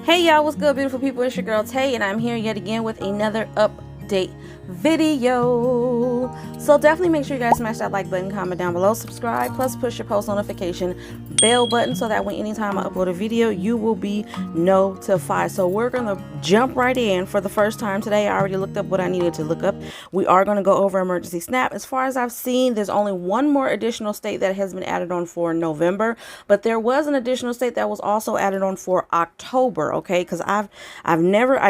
Hey y'all, what's good beautiful people? It's your girl Tay, and I'm here yet again with another update video. So definitely make sure you guys smash that like button, comment down below, subscribe, plus push your post notification bell button so that when anytime I upload a video you will be notified. So we're gonna jump right in. For the first time today, I already looked up what I needed to look up. We are going to go over emergency SNAP. As far as I've seen, there's only one more additional state that has been added on for November, but there was an additional state that was also added on for October. Okay, because I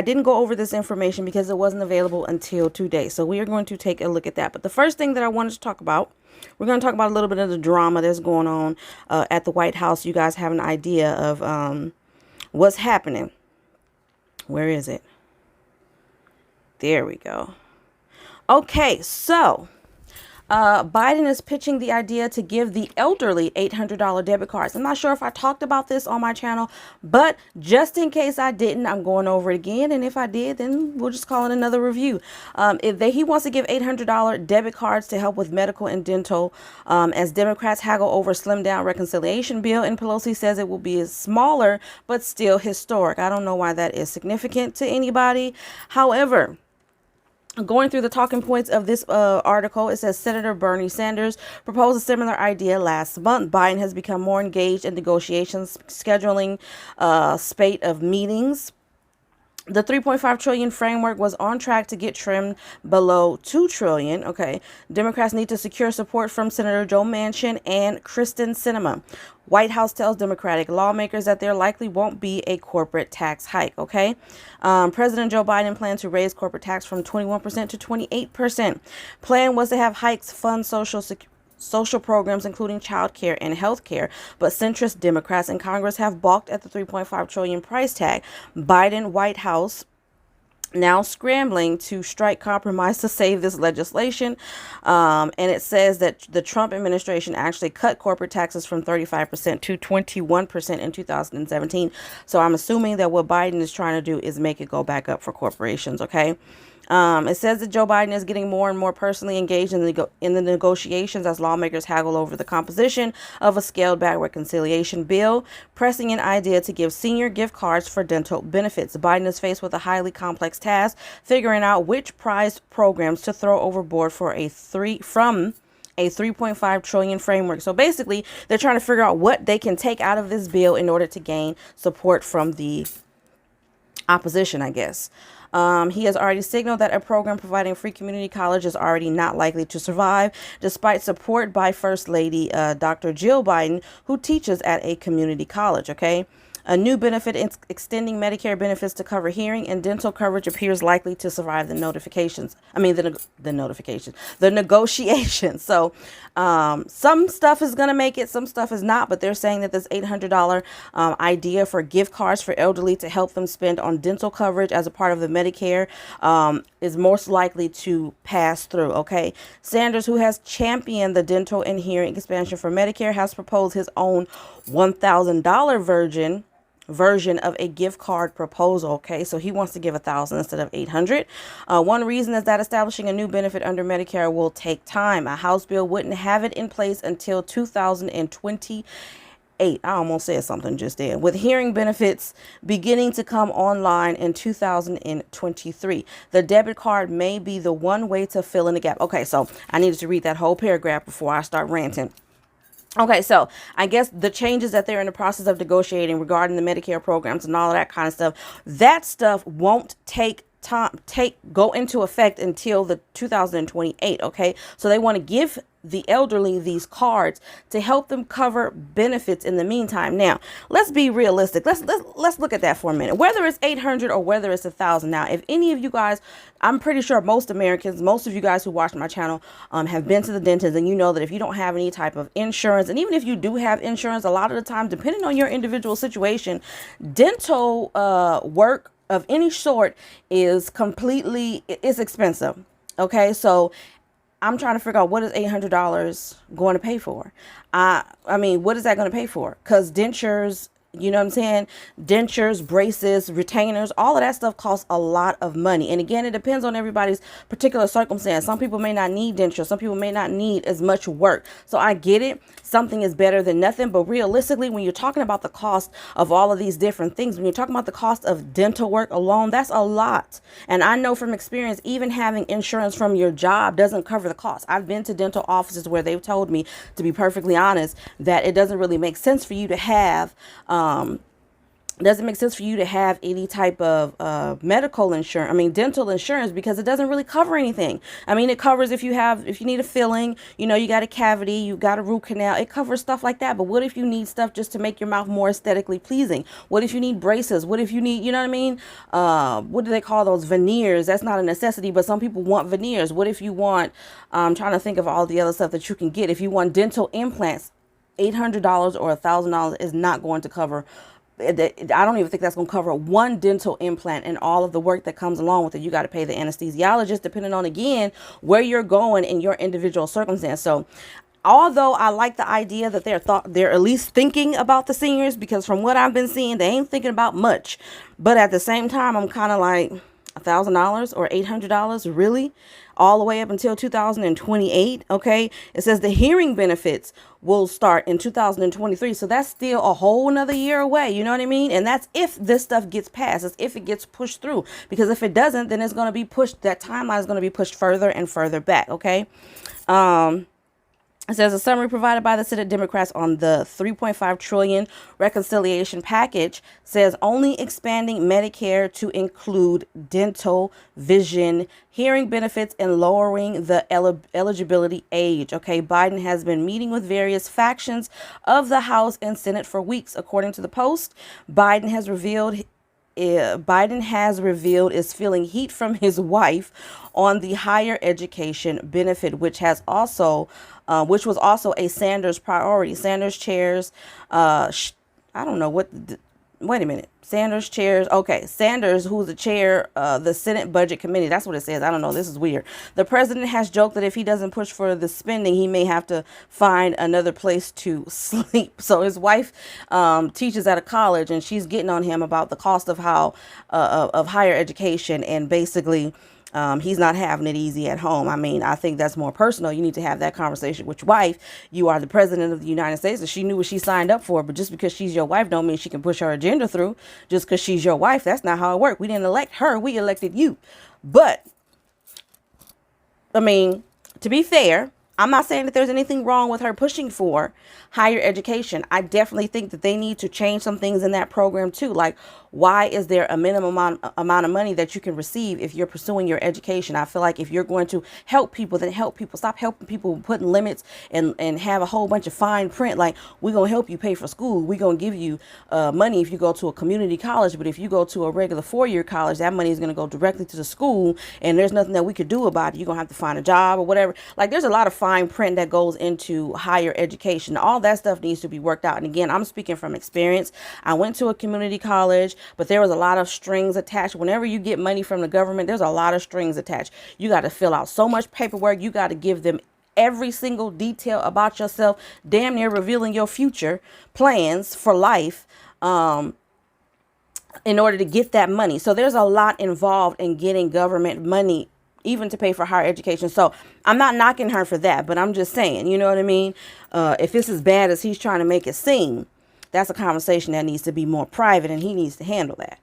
didn't go over this information because it wasn't available until today. So we are going to take a look at that. But the first thing that I wanted to talk about, we're going to talk about a little bit of the drama that's going on at the White House. You guys have an idea of what's happening. Where is it? There we go. Okay, so Biden is pitching the idea to give the elderly $800 debit cards. I'm not sure if I talked about this on my channel, but just in case I didn't, I'm going over it again. And if I did, then we'll just call it another review. He wants to give $800 debit cards to help with medical and dental as Democrats haggle over slimmed down reconciliation bill. And Pelosi says it will be smaller, but still historic. I don't know why that is significant to anybody. However, going through the talking points of this article, it says Senator Bernie Sanders proposed a similar idea last month. Biden has become more engaged in negotiations, scheduling a spate of meetings. The 3.5 trillion framework was on track to get trimmed below 2 trillion. Okay. Democrats need to secure support from Senator Joe Manchin and Kristen Sinema. White House tells Democratic lawmakers that there likely won't be a corporate tax hike. Okay. President Joe Biden planned to raise corporate tax from 21% to 28%. Plan was to have hikes fund social programs, including child care and health care, but centrist Democrats in Congress have balked at the 3.5 trillion price tag. Biden White House now scrambling to strike compromise to save this legislation. And it says that the Trump administration actually cut corporate taxes from 35% to 21% in 2017. So I'm assuming that what Biden is trying to do is make it go back up for corporations. Okay. It says that Joe Biden is getting more and more personally engaged in the negotiations as lawmakers haggle over the composition of a scaled-back reconciliation bill, pressing an idea to give senior gift cards for dental benefits. Biden is faced with a highly complex task, figuring out which prized programs to throw overboard for a 3.5 trillion framework. So basically, they're trying to figure out what they can take out of this bill in order to gain support from the opposition, I guess. He has already signaled that a program providing free community college is already not likely to survive, despite support by First Lady Dr. Jill Biden, who teaches at a community college. Okay. A new benefit extending Medicare benefits to cover hearing and dental coverage appears likely to survive the negotiations. So some stuff is going to make it, some stuff is not, but they're saying that this $800 idea for gift cards for elderly to help them spend on dental coverage as a part of the Medicare is most likely to pass through. Okay. Sanders, who has championed the dental and hearing expansion for Medicare, has proposed his own $1,000 version of a gift card proposal. Okay, so he wants to give 1,000 instead of 800. One reason is that establishing a new benefit under Medicare will take time. A House bill wouldn't have it in place until 2028. I almost said something just then. With hearing benefits beginning to come online in 2023, the debit card may be the one way to fill in the gap. Okay, so I needed to read that whole paragraph before I start ranting. Okay, so I guess the changes that they're in the process of negotiating regarding the Medicare programs and all of that kind of stuff, that stuff won't go into effect until the 2028. Okay, so they want to give the elderly these cards to help them cover benefits in the meantime. Now, let's be realistic. Let's look at that for a minute. Whether it's 800 or whether it's 1,000. Now, if any of you guys, I'm pretty sure most Americans, most of you guys who watch my channel have been to the dentist, and you know that if you don't have any type of insurance, and even if you do have insurance, a lot of the time, depending on your individual situation, dental work of any sort is expensive. Okay, so I'm trying to figure out what is $800 going to pay for. I mean, what is that going to pay for? Because dentures, You know what I'm saying? Dentures, braces, retainers, all of that stuff costs a lot of money. And again, it depends on everybody's particular circumstance. Some people may not need dentures. Some people may not need as much work. So I get it. Something is better than nothing. But realistically, when you're talking about the cost of all of these different things, when you're talking about the cost of dental work alone, that's a lot. And I know from experience, even having insurance from your job doesn't cover the cost. I've been to dental offices where they've told me, to be perfectly honest, that it doesn't really make sense for you to have any type of medical insurance, dental insurance, because it doesn't really cover anything. It covers if you need a filling, you got a cavity, you got a root canal, it covers stuff like that. But what if you need stuff just to make your mouth more aesthetically pleasing? What if you need braces? What if you need, what do they call those, veneers? That's not a necessity, but some people want veneers. What if you want, I'm trying to think of all the other stuff that you can get. If you want dental implants, $800 or $1,000 is not going to cover. I don't even think that's going to cover one dental implant and all of the work that comes along with it. You got to pay the anesthesiologist, depending on, again, where you're going in your individual circumstance. So although I like the idea that they're at least thinking about the seniors, because from what I've been seeing, they ain't thinking about much. But at the same time, I'm kind of like, $1,000 or $800, really? All the way up until 2028. Okay. It says the hearing benefits will start in 2023. So that's still a whole nother year away. You know what I mean? And that's if this stuff gets passed. It's if it gets pushed through, because if it doesn't, then it's going to be pushed. That timeline is going to be pushed further and further back. Okay. It says a summary provided by the Senate Democrats on the $3.5 trillion reconciliation package says only expanding Medicare to include dental, vision, hearing benefits, and lowering the eligibility age. Okay, Biden has been meeting with various factions of the House and Senate for weeks. According to the Post, Biden has revealed is feeling heat from his wife on the higher education benefit, which was also a Sanders priority. Sanders chairs, Sanders chairs. Okay. Sanders, who's the chair, the Senate Budget Committee. That's what it says. I don't know. This is weird. The president has joked that if he doesn't push for the spending, he may have to find another place to sleep. So his wife teaches at a college, and she's getting on him about the cost of of higher education, and basically he's not having it easy at home. I think that's more personal. You need to have that conversation with your wife. You are the president of the United States, and she knew what she signed up for. But just because she's your wife don't mean she can push her agenda through. Just because she's your wife, that's not how it works. We didn't elect her. We elected you. But, to be fair, I'm not saying that there's anything wrong with her pushing for higher education. I definitely think that they need to change some things in that program too. Like, why is there a minimum amount of money that you can receive if you're pursuing your education? I feel like if you're going to help people, then help people. Stop helping people putting limits and have a whole bunch of fine print. Like, we're going to help you pay for school. We're going to give you money if you go to a community college. But if you go to a regular 4-year college, that money is going to go directly to the school, and there's nothing that we could do about it. You're going to have to find a job or whatever. Like, there's a lot of fine print that goes into higher education. All that stuff needs to be worked out. And again, I'm speaking from experience. I went to a community college, but there was a lot of strings attached. Whenever you get money from the government, there's a lot of strings attached. You got to fill out so much paperwork. You got to give them every single detail about yourself, damn near revealing your future plans for life, in order to get that money. So there's a lot involved in getting government money, even to pay for higher education. So I'm not knocking her for that, but I'm just saying, you know what I mean? If it's as bad as he's trying to make it seem, that's a conversation that needs to be more private, and he needs to handle that.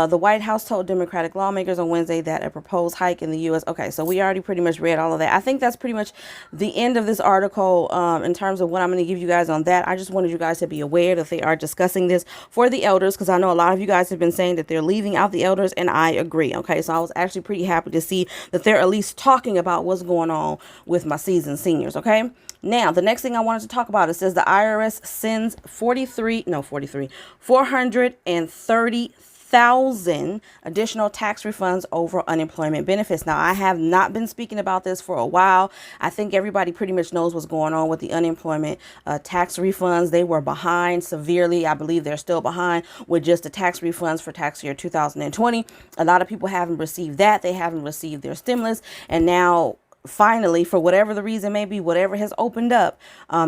The White House told Democratic lawmakers on Wednesday that a proposed hike in the U.S. Okay, so we already pretty much read all of that. I think that's pretty much the end of this article in terms of what I'm going to give you guys on that. I just wanted you guys to be aware that they are discussing this for the elders, because I know a lot of you guys have been saying that they're leaving out the elders, and I agree. Okay, so I was actually pretty happy to see that they're at least talking about what's going on with my seasoned seniors. Okay. Now, the next thing I wanted to talk about, it says the IRS sends 430,000 additional tax refunds over unemployment benefits. Now, I have not been speaking about this for a while. I think everybody pretty much knows what's going on with the unemployment tax refunds. They were behind severely. I believe they're still behind with just the tax refunds for tax year 2020. A lot of people haven't received that. They haven't received their stimulus. And now finally, for whatever the reason may be, whatever has opened up,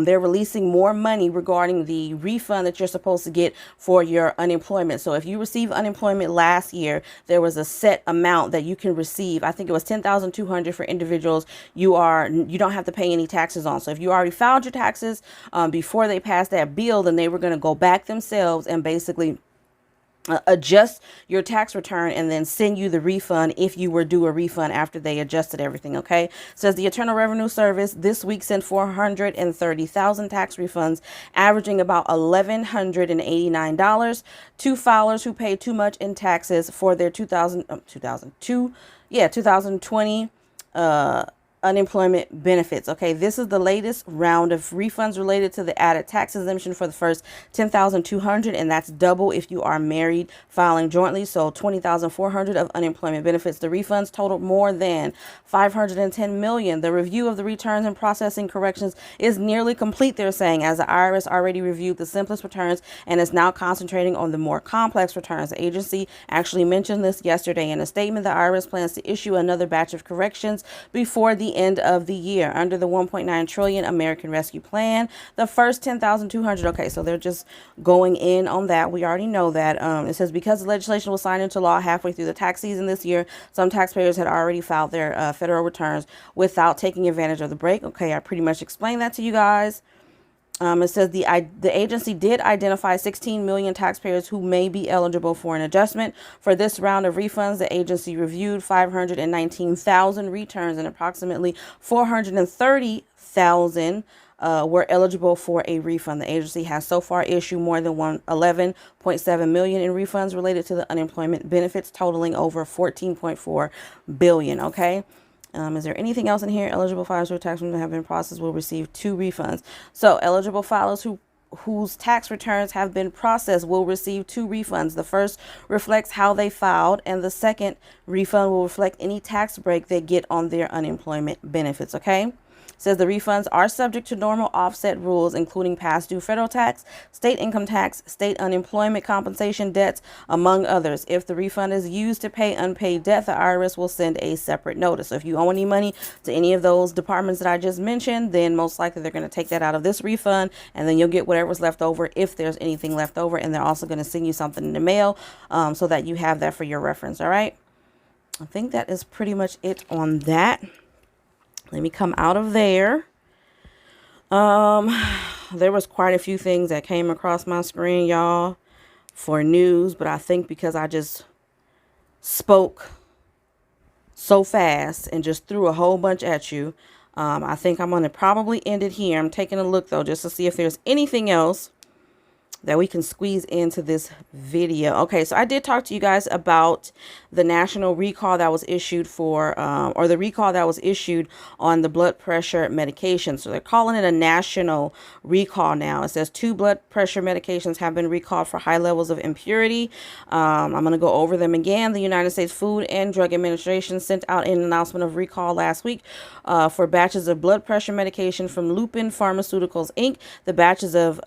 they're releasing more money regarding the refund that you're supposed to get for your unemployment. So if you received unemployment last year, there was a set amount that you can receive. I think it was $10,200 for individuals you don't have to pay any taxes on. So if you already filed your taxes before they passed that bill, then they were going to go back themselves and basically adjust your tax return and then send you the refund if you were due a refund after they adjusted everything. Okay, says the Internal Revenue Service this week sent 430,000 tax refunds, averaging about $1,189 to filers who paid too much in taxes for their 2020 unemployment benefits. Okay, this is the latest round of refunds related to the added tax exemption for the first 10,200, and that's double if you are married filing jointly. So 20,400 of unemployment benefits. The refunds totaled more than 510 million. The review of the returns and processing corrections is nearly complete, they're saying, as the IRS already reviewed the simplest returns and is now concentrating on the more complex returns. The agency actually mentioned this yesterday in a statement. The IRS plans to issue another batch of corrections before the end of the year under the 1.9 trillion American Rescue Plan. The first 10,200. Okay, so they're just going in on that. We already know that. It says because the legislation was signed into law halfway through the tax season this year, some taxpayers had already filed their federal returns without taking advantage of the break. Okay, I pretty much explained that to you guys. It says the agency did identify 16 million taxpayers who may be eligible for an adjustment. For this round of refunds, the agency reviewed 519,000 returns and approximately 430,000 were eligible for a refund. The agency has so far issued more than 11.7 million in refunds related to the unemployment benefits, totaling over 14.4 billion. Okay. Is there anything else in here? Eligible filers whose tax returns have been processed will receive 2 refunds. So eligible filers whose tax returns have been processed will receive 2 refunds. The first reflects how they filed, and the second refund will reflect any tax break they get on their unemployment benefits. Okay. Says the refunds are subject to normal offset rules, including past due federal tax, state income tax, state unemployment compensation debts, among others. If the refund is used to pay unpaid debt, the IRS will send a separate notice. So if you owe any money to any of those departments that I just mentioned, then most likely they're going to take that out of this refund, and then you'll get whatever's left over if there's anything left over. And they're also going to send you something in the mail so that you have that for your reference. All right. I think that is pretty much it on that. Let me come out of there. There was quite a few things that came across my screen, y'all, for news, but I think because I just spoke so fast and just threw a whole bunch at you, I think I'm going to probably end it here. I'm taking a look, though, just to see if there's anything else that we can squeeze into this video. Okay, so I did talk to you guys about the national recall that was issued for, or the recall that was issued on the blood pressure medication. So they're calling it a national recall now. It says 2 blood pressure medications have been recalled for high levels of impurity. I'm going to go over them again. The United States Food and Drug Administration sent out an announcement of recall last week for batches of blood pressure medication from Lupin Pharmaceuticals, Inc. The batches of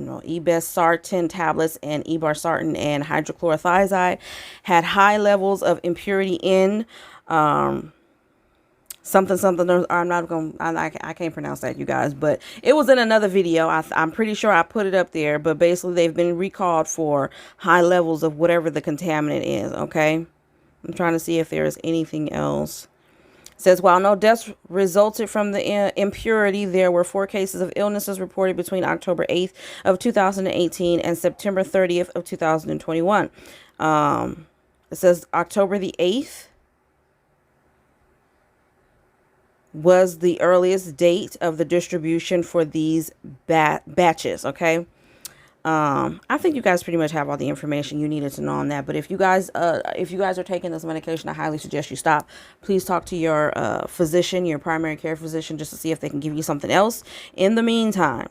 ebesartan tablets and ebarsartan and hydrochlorothiazide had high levels of impurity in something. I'm not going to, I can't pronounce that, you guys, but it was in another video. I'm pretty sure I put it up there, but basically they've been recalled for high levels of whatever the contaminant is. Okay. I'm trying to see if there is anything else. It says, while no deaths resulted from the impurity, there were 4 cases of illnesses reported between October 8th of 2018 and September 30th of 2021. It says October the 8th was the earliest date of the distribution for these batches. Okay. I think you guys pretty much have all the information you needed to know on that. But if you guys are taking this medication, I highly suggest you stop. Please talk to your physician, your primary care physician, just to see if they can give you something else in the meantime.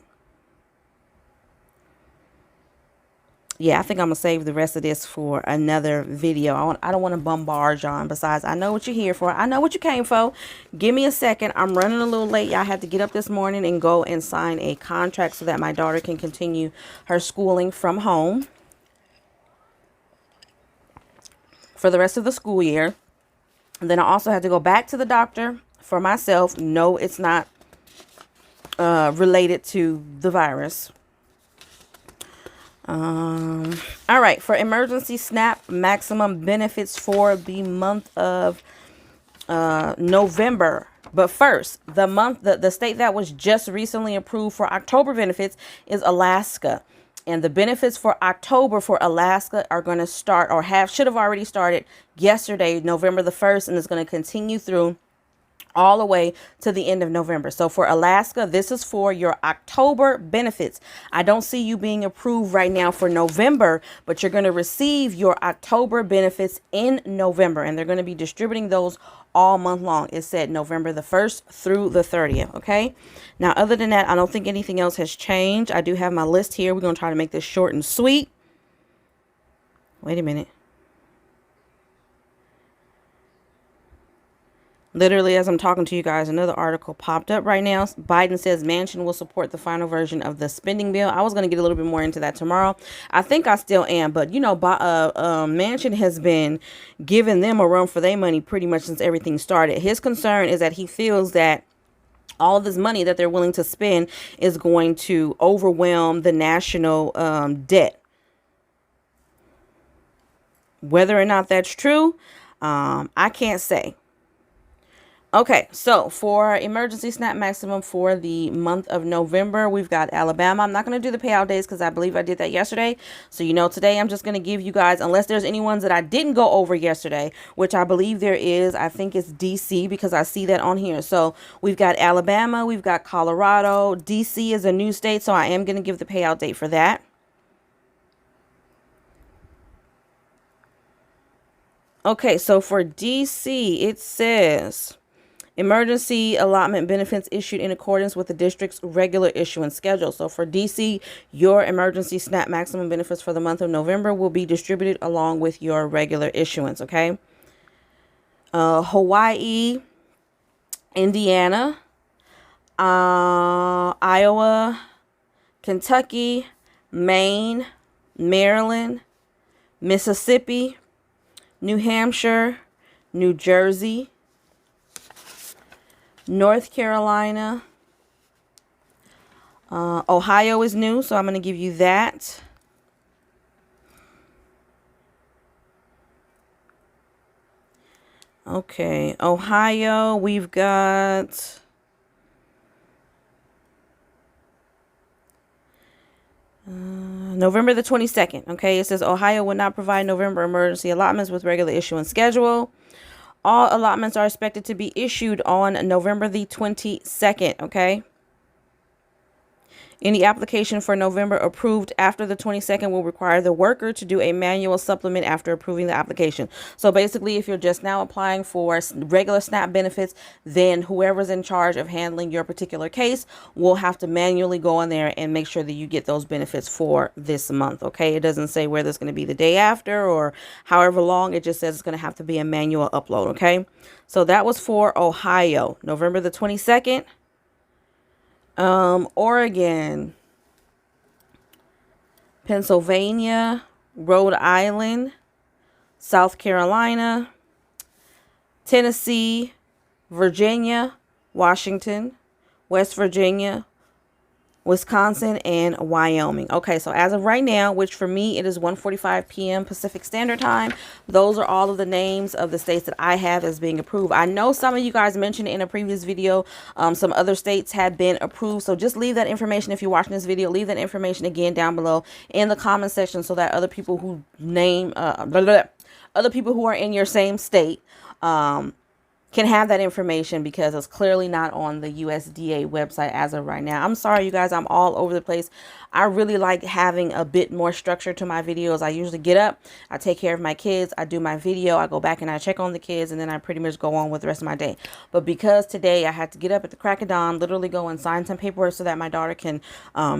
Yeah, I think I'm going to save the rest of this for another video. I don't want to bombard y'all. Besides, I know what you're here for. I know what you came for. Give me a second. I'm running a little late. I had to get up this morning and go and sign a contract so that my daughter can continue her schooling from home for the rest of the school year. And then I also had to go back to the doctor for myself. No, it's not related to the virus. All right, for emergency SNAP maximum benefits for the month of November. But first, the state that was just recently approved for October benefits is Alaska. And the benefits for October for Alaska are going to start, or should have already started yesterday, November the 1st, and it's going to continue through all the way to the end of November. So for Alaska, this is for your October benefits. I don't see you being approved right now for November, but you're going to receive your October benefits in November, and they're going to be distributing those all month long. It said November the 1st through the 30th. Okay. Now, other than that, I don't think anything else has changed. I do have my list here. We're going to try to make this short and sweet. Wait a minute. Literally, as I'm talking to you guys, another article popped up right now. Biden says Manchin will support the final version of the spending bill. I was going to get a little bit more into that tomorrow. I think I still am. But, you know, Manchin has been giving them a run for their money pretty much since everything started. His concern is that he feels that all of this money that they're willing to spend is going to overwhelm the national debt. Whether or not that's true, I can't say. Okay, so for emergency SNAP maximum for the month of November, we've got Alabama. I'm not going to do the payout days because I believe I did that yesterday. So, you know, today I'm just going to give you guys, unless there's any ones that I didn't go over yesterday, which I believe there is. I think it's DC because I see that on here. So we've got Alabama, we've got Colorado. DC is a new state, so I am going to give the payout date for that. Okay, so for DC, it says emergency allotment benefits issued in accordance with the district's regular issuance schedule. So for DC, your emergency SNAP maximum benefits for the month of November will be distributed along with your regular issuance. Okay. Hawaii, Indiana, Iowa, Kentucky, Maine, Maryland, Mississippi, New Hampshire, New Jersey, North Carolina, Ohio is new, so I'm going to give you that. Okay, Ohio, we've got November the 22nd. Okay, it says Ohio would not provide November emergency allotments with regular issuance schedule. All allotments are expected to be issued on November the 22nd, okay? Any application for November approved after the 22nd will require the worker to do a manual supplement after approving the application. So basically, if you're just now applying for regular SNAP benefits, then whoever's in charge of handling your particular case will have to manually go in there and make sure that you get those benefits for this month, okay? It doesn't say whether it's going to be the day after or however long. It just says it's going to have to be a manual upload, okay? So that was for Ohio, November the 22nd. Oregon, Pennsylvania, Rhode Island, South Carolina, Tennessee, Virginia, Washington, West Virginia, Wisconsin, and Wyoming. Okay, so as of right now, which for me, it is 1:45 p.m. Pacific Standard Time, those are all of the names of the states that I have as being approved. I know some of you guys mentioned in a previous video, some other states had been approved. So just leave that information if you're watching this video. Leave that information again down below in the comment section so that other people who other people who are in your same state, can have that information, because it's clearly not on the USDA website as of right now. I'm sorry, you guys, I'm all over the place. I really like having a bit more structure to my videos. I usually get up, I take care of my kids, I do my video, I go back and I check on the kids, and then I pretty much go on with the rest of my day. But because today I had to get up at the crack of dawn, literally go and sign some paperwork so that my daughter can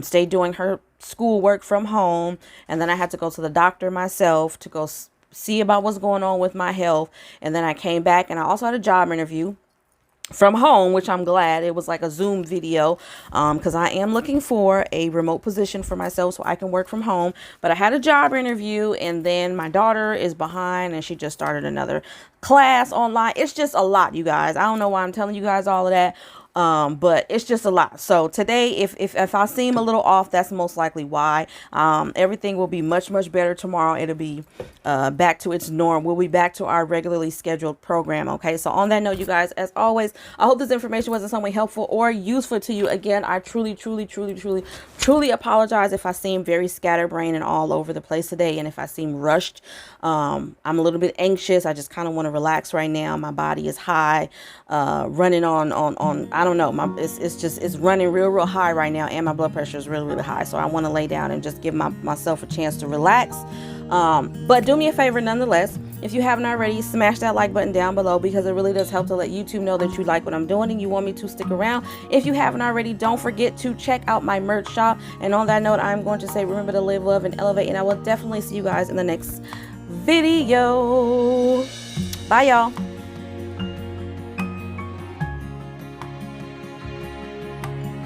stay doing her schoolwork from home, and then I had to go to the doctor myself to go see about what's going on with my health. And then I came back and I also had a job interview. from home, which I'm glad. It was like a Zoom video, because I am looking for a remote position for myself so I can work from home. But I had a job interview, and then my daughter is behind and she just started another class online. It's just a lot, you guys. I don't know why I'm telling you guys all of that. But it's just a lot. So today, if I seem a little off, that's most likely why. Everything will be much better tomorrow. It'll be back to its norm. We'll be back to our regularly scheduled program. Okay, so on that note, you guys, as always, I hope this information was in some way helpful or useful to you. Again, I truly apologize if I seem very scatterbrained and all over the place today, and if I seem rushed. I'm a little bit anxious. I just kind of want to relax right now. My body is high, running on I don't know, it's running real high right now, and my blood pressure is really high. So I want to lay down and just give myself a chance to relax. But do me a favor nonetheless. If you haven't already, smash that like button down below, because it really does help to let YouTube know that you like what I'm doing and you want me to stick around. If you haven't already, don't forget to check out my merch shop. And on that note, I'm going to say, remember to live, love, and elevate. And I will definitely see you guys in the next video. Bye, y'all.